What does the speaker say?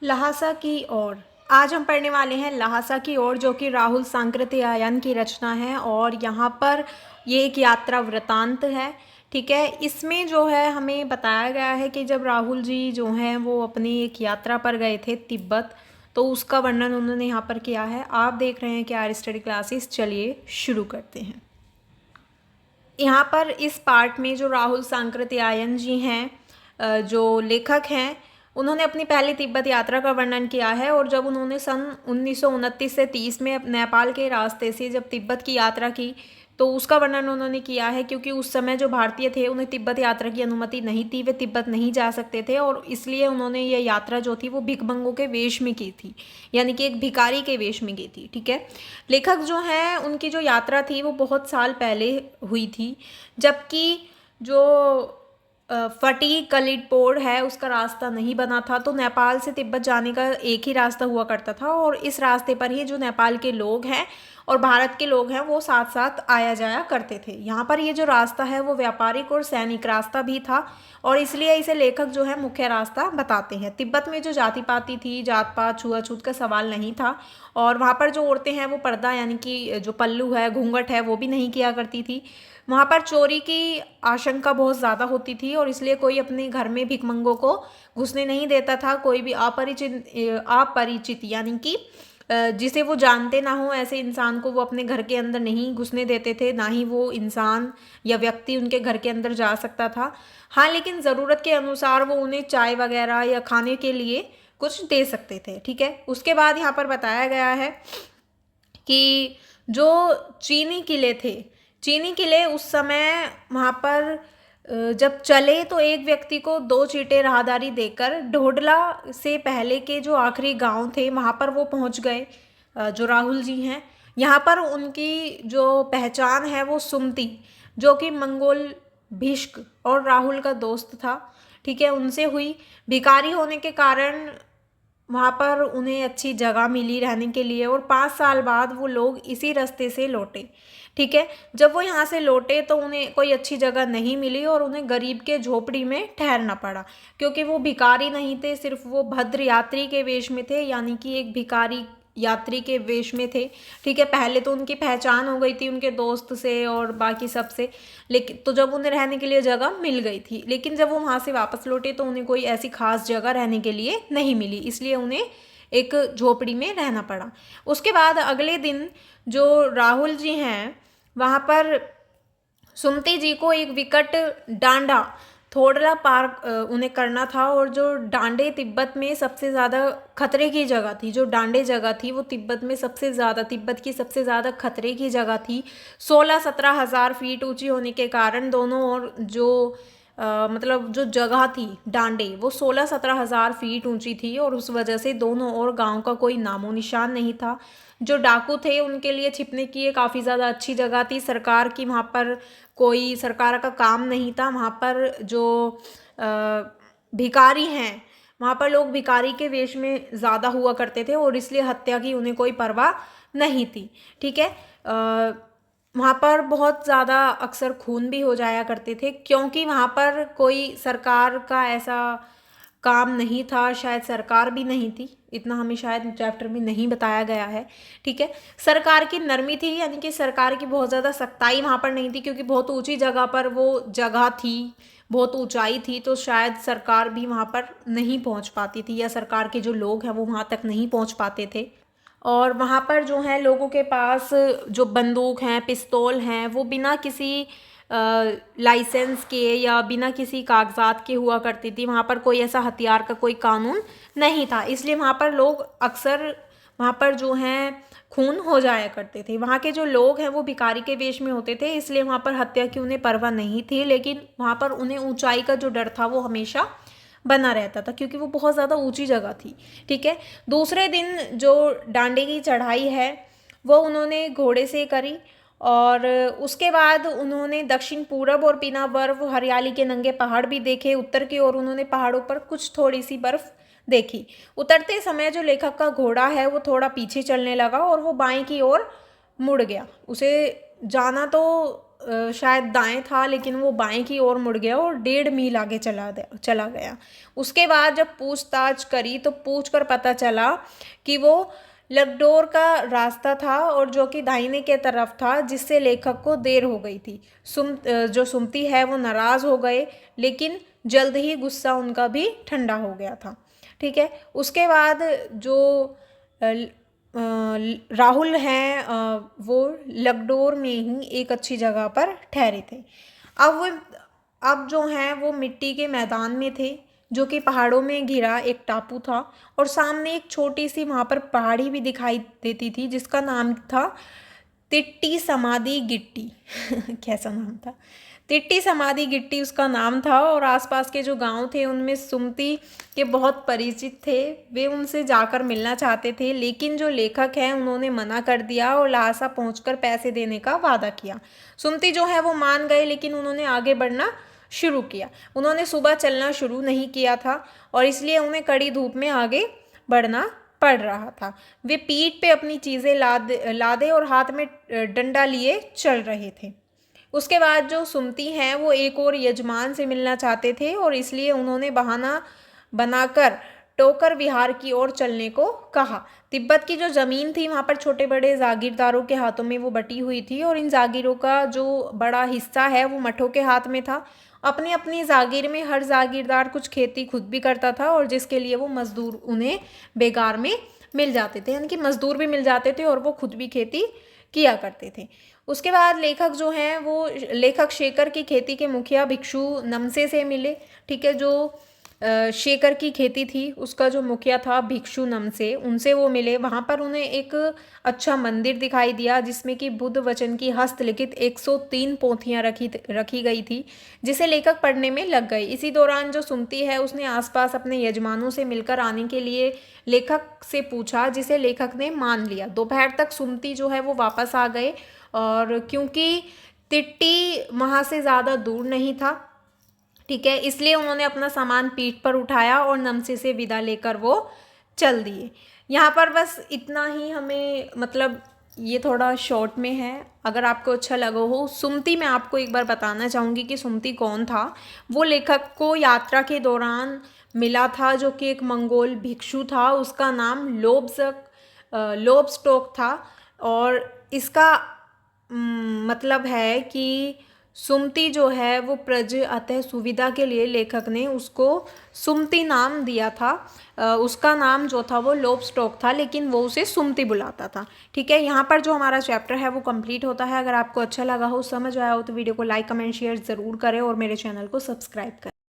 ल्हासा की ओर। आज हम पढ़ने वाले हैं ल्हासा की ओर, जो कि राहुल सांकृत्यायन की रचना है। और यहाँ पर ये एक यात्रा वृतांत है। ठीक है, इसमें जो है हमें बताया गया है कि जब राहुल जी जो हैं वो अपनी एक यात्रा पर गए थे तिब्बत, तो उसका वर्णन उन्होंने यहाँ पर किया है। आप देख रहे हैं कि आर स्टडी क्लासेस, चलिए शुरू करते हैं। यहाँ पर इस पार्ट में जो राहुल सांकृत्यायन जी हैं, जो लेखक हैं, उन्होंने अपनी पहली तिब्बत यात्रा का वर्णन किया है। और जब उन्होंने सन 1929 से 30 में नेपाल के रास्ते से जब तिब्बत की यात्रा की, तो उसका वर्णन उन्होंने किया है। क्योंकि उस समय जो भारतीय थे उन्हें तिब्बत यात्रा की अनुमति नहीं थी, वे तिब्बत नहीं जा सकते थे, और इसलिए उन्होंने ये यात्रा जो थी वो भिखमंगों के वेश में की थी, यानी कि एक भिखारी के वेश में की थी। ठीक है, लेखक जो हैं उनकी जो यात्रा थी वो बहुत साल पहले हुई थी, जबकि जो फटी कलिडपोड़ है उसका रास्ता नहीं बना था। तो नेपाल से तिब्बत जाने का एक ही रास्ता हुआ करता था, और इस रास्ते पर ही जो नेपाल के लोग हैं और भारत के लोग हैं वो साथ साथ आया जाया करते थे। यहाँ पर ये जो रास्ता है वो व्यापारिक और सैनिक रास्ता भी था, और इसलिए इसे लेखक जो है मुख्य रास्ता बताते हैं। तिब्बत में जो जाति पाति थी, जात पात छुआछूत का सवाल नहीं था, और वहाँ पर जो औरतें हैं वो पर्दा यानी कि जो पल्लू है, घूंघट है, वो भी नहीं किया करती थी। वहाँ पर चोरी की आशंका बहुत ज़्यादा होती थी, और इसलिए कोई अपने घर में भिखमंगों को घुसने नहीं देता था। कोई भी अपरिचित यानी कि जिसे वो जानते ना हो ऐसे इंसान को वो अपने घर के अंदर नहीं घुसने देते थे, ना ही वो इंसान या व्यक्ति उनके घर के अंदर जा सकता था। हाँ, लेकिन ज़रूरत के अनुसार वो उन्हें चाय वगैरह या खाने के लिए कुछ दे सकते थे। ठीक है, उसके बाद यहाँ पर बताया गया है कि जो चीनी किले थे, चीनी किले उस समय वहाँ पर जब चले तो एक व्यक्ति को 2 चीटे राहदारी देकर ढोडला से पहले के जो आखिरी गांव थे वहाँ पर वो पहुँच गए। जो राहुल जी हैं, यहाँ पर उनकी जो पहचान है वो सुमति, जो कि मंगोल भिष्क और राहुल का दोस्त था, ठीक है, उनसे हुई। भिखारी होने के कारण वहाँ पर उन्हें अच्छी जगह मिली रहने के लिए, और 5 साल बाद वो लोग इसी रास्ते से लौटे। ठीक है, जब वो यहाँ से लौटे तो उन्हें कोई अच्छी जगह नहीं मिली, और उन्हें गरीब के झोपड़ी में ठहरना पड़ा। क्योंकि वो भिखारी नहीं थे, सिर्फ वो भद्र यात्री के वेश में थे, यानी कि एक भिखारी यात्री के वेश में थे। ठीक है, पहले तो उनकी पहचान हो गई थी उनके दोस्त से और बाकी सब से, लेकिन तो जब उन्हें रहने के लिए जगह मिल गई थी, लेकिन जब वो वहाँ से वापस लौटे तो उन्हें कोई ऐसी खास जगह रहने के लिए नहीं मिली, इसलिए उन्हें एक झोपड़ी में रहना पड़ा। उसके बाद अगले दिन जो राहुल जी हैं वहाँ पर सुमति जी को एक विकट डांडा थोड़ला पार उन्हें करना था। और जो डांडे तिब्बत में सबसे ज़्यादा खतरे की जगह थी, जो डांडे जगह थी वो तिब्बत में सबसे ज़्यादा, तिब्बत की सबसे ज़्यादा खतरे की जगह थी। 16-17 हज़ार फीट ऊंची होने के कारण दोनों और जो मतलब जो जगह थी डांडे वो 16-17 हज़ार फीट ऊंची थी, और उस वजह से दोनों और गांव का कोई नामो निशान नहीं था। जो डाकू थे उनके लिए छिपने की ये काफ़ी ज़्यादा अच्छी जगह थी। सरकार की वहाँ पर कोई सरकार का काम नहीं था। वहाँ पर जो भिखारी हैं, वहाँ पर लोग भिखारी के वेश में ज़्यादा हुआ करते थे, और इसलिए हत्या की उन्हें कोई परवाह नहीं थी। ठीक है, वहाँ पर बहुत ज़्यादा अक्सर खून भी हो जाया करते थे, क्योंकि वहाँ पर कोई सरकार का ऐसा काम नहीं था, शायद सरकार भी नहीं थी, इतना हमें शायद चैप्टर में नहीं बताया गया है। ठीक है, सरकार की नरमी थी, यानी कि सरकार की बहुत ज़्यादा सख्ताई वहाँ पर नहीं थी, क्योंकि बहुत ऊंची जगह पर वो जगह थी, बहुत ऊंचाई थी, तो शायद सरकार भी वहाँ पर नहीं पहुँच पाती थी, या सरकार के जो लोग हैं वो वहाँ तक नहीं पहुँच पाते थे। और वहाँ पर जो है लोगों के पास जो बंदूक हैं, पिस्तौल हैं, वो बिना किसी लाइसेंस के या बिना किसी कागजात के हुआ करती थी। वहाँ पर कोई ऐसा हथियार का कोई कानून नहीं था, इसलिए वहाँ पर लोग अक्सर वहाँ पर जो हैं खून हो जाया करते थे। वहाँ के जो लोग हैं वो भिखारी के वेश में होते थे, इसलिए वहाँ पर हत्या की उन्हें परवाह नहीं थी, लेकिन वहाँ पर उन्हें ऊंचाई का जो डर था वो हमेशा बना रहता था, क्योंकि वो बहुत ज़्यादा ऊंची जगह थी। ठीक है, दूसरे दिन जो डांडे की चढ़ाई है वो उन्होंने घोड़े से करी, और उसके बाद उन्होंने दक्षिण पूरब और बिना बर्फ हरियाली के नंगे पहाड़ भी देखे। उत्तर की ओर उन्होंने पहाड़ों पर कुछ थोड़ी सी बर्फ देखी। उतरते समय जो लेखक का घोड़ा है वो थोड़ा पीछे चलने लगा, और वो बाएं की ओर मुड़ गया। उसे जाना तो शायद दाएं था, लेकिन वो बाएं की ओर मुड़ गया और 1.5 मील आगे चला गया। उसके बाद जब पूछताछ करी तो पूछ कर पता चला कि वो लकडोर का रास्ता था और जो कि दाहिने के तरफ था, जिससे लेखक को देर हो गई थी। जो सुमती है वो नाराज़ हो गए, लेकिन जल्द ही गुस्सा उनका भी ठंडा हो गया था। ठीक है, उसके बाद जो राहुल हैं वो लकडोर में ही एक अच्छी जगह पर ठहरे थे। अब जो हैं वो मिट्टी के मैदान में थे, जो कि पहाड़ों में घिरा एक टापू था, और सामने एक छोटी सी वहाँ पर पहाड़ी भी दिखाई देती थी, जिसका नाम था तिट्टी समाधि गिट्टी। कैसा नाम था, तिट्टी समाधि गिट्टी उसका नाम था। और आसपास के जो गांव थे उनमें सुमती के बहुत परिचित थे, वे उनसे जाकर मिलना चाहते थे, लेकिन जो लेखक हैं उन्होंने मना कर दिया और लहासा पहुंचकर पैसे देने का वादा किया। सुमती जो है वो मान गए, लेकिन उन्होंने आगे बढ़ना शुरू किया। उन्होंने सुबह चलना शुरू नहीं किया था और इसलिए उन्हें कड़ी धूप में आगे बढ़ना पड़ रहा था। वे पीठ पे अपनी चीज़ें लादे और हाथ में डंडा लिए चल रहे थे। उसके बाद जो सुमती हैं वो एक और यजमान से मिलना चाहते थे और इसलिए उन्होंने बहाना बनाकर टोकर विहार की ओर चलने को कहा। तिब्बत की जो ज़मीन थी वहाँ पर छोटे बड़े जागीरदारों के हाथों में वो बटी हुई थी और इन जागीरों का जो बड़ा हिस्सा है वो मठों के हाथ में था। अपनी अपनी जागीर में हर जागीरदार कुछ खेती खुद भी करता था और जिसके लिए वो मजदूर उन्हें बेगार में मिल जाते थे, यानी कि मजदूर भी मिल जाते थे और वो खुद भी खेती किया करते थे। उसके बाद लेखक जो हैं वो लेखक शेखर की खेती के मुखिया भिक्षु नमसे से मिले। ठीक है, जो शेखर की खेती थी उसका जो मुखिया था भिक्षु नमसे, उनसे वो मिले। वहाँ पर उन्हें एक अच्छा मंदिर दिखाई दिया जिसमें कि बुद्ध वचन की हस्तलिखित 103 पोथियाँ रखी गई थी, जिसे लेखक पढ़ने में लग गए। इसी दौरान जो सुमती है उसने आसपास अपने यजमानों से मिलकर आने के लिए लेखक से पूछा, जिसे लेखक ने मान लिया। दोपहर तक सुमती जो है वो वापस आ गए और क्योंकि तिट्टी वहाँ से ज़्यादा दूर नहीं था, ठीक है, इसलिए उन्होंने अपना सामान पीठ पर उठाया और नमसे से विदा लेकर वो चल दिए। यहाँ पर बस इतना ही हमें, मतलब ये थोड़ा शॉर्ट में है। अगर आपको अच्छा लगा हो, सुमती मैं आपको एक बार बताना चाहूँगी कि सुमती कौन था। वो लेखक को यात्रा के दौरान मिला था, जो कि एक मंगोल भिक्षु था। उसका नाम लोबस्टोक था और इसका मतलब है कि सुमती जो है वो प्रज, अतः सुविधा के लिए लेखक ने उसको सुमती नाम दिया था। उसका नाम जो था वो लोबस्टोक था, लेकिन वो उसे सुमती बुलाता था। ठीक है, यहाँ पर जो हमारा चैप्टर है वो कंप्लीट होता है। अगर आपको अच्छा लगा हो, समझ आया हो, तो वीडियो को लाइक कमेंट शेयर ज़रूर करें और मेरे चैनल को सब्सक्राइब करें।